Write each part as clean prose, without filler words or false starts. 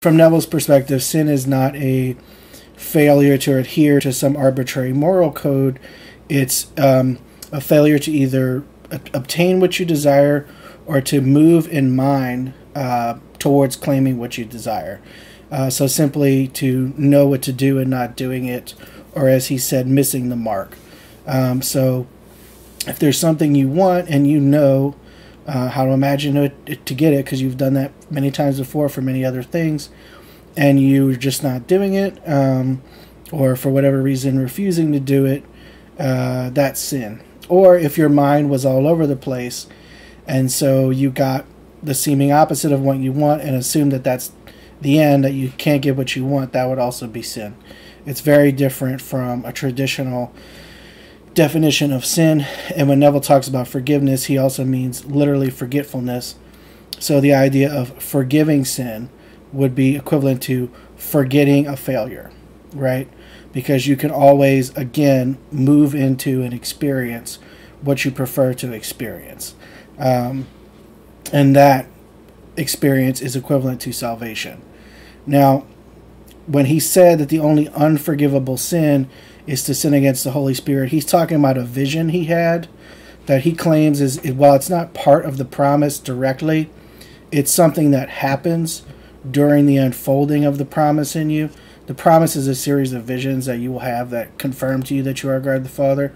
from Neville's perspective, sin is not a failure to adhere to some arbitrary moral code. It's a failure to either obtain what you desire or to move in mind towards claiming what you desire. So simply to know what to do and not doing it, or as he said, missing the mark. So if there's something you want and you know how to imagine it to get it, because you've done that many times before for many other things, and you're just not doing it, or for whatever reason refusing to do it, that's sin. Or if your mind was all over the place, and so you got the seeming opposite of what you want and assume that that's the end, that you can't get what you want, that would also be sin. It's very different from a traditional definition of sin. And when Neville talks about forgiveness, he also means literally forgetfulness. So the idea of forgiving sin would be equivalent to forgetting a failure, right? Because you can always, again, move into and experience what you prefer to experience. And that experience is equivalent to salvation. Now, when he said that the only unforgivable sin is to sin against the Holy Spirit, he's talking about a vision he had that he claims is, while it's not part of the promise directly, it's something that happens during the unfolding of the promise in you. The promise is a series of visions that you will have that confirm to you that you are God the Father.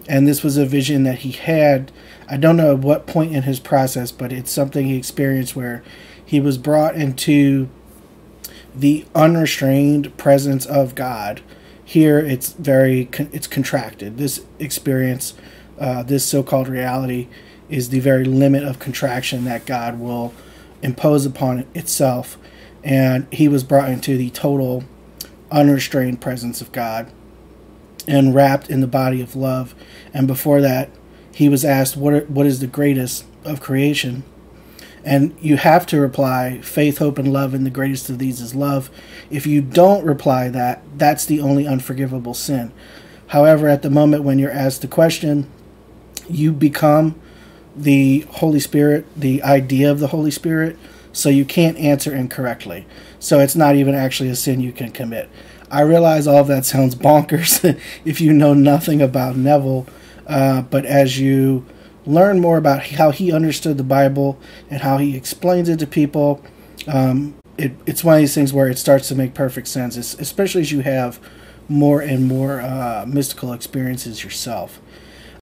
And this was a vision that he had, I don't know at what point in his process, but it's something he experienced where he was brought into the unrestrained presence of God. Here it's it's contracted. This experience, this so-called reality, is the very limit of contraction that God will impose upon itself. And he was brought into the total unrestrained presence of God and wrapped in the body of love. And before that, he was asked, what is the greatest of creation? And you have to reply, faith, hope, and love, and the greatest of these is love. If you don't reply that, that's the only unforgivable sin. However, at the moment when you're asked the question, you become the Holy Spirit, the idea of the Holy Spirit, so you can't answer incorrectly. So it's not even actually a sin you can commit. I realize all of that sounds bonkers if you know nothing about Neville, but as you learn more about how he understood the Bible and how he explains it to people, it's one of these things where it starts to make perfect sense, especially as you have more and more mystical experiences yourself.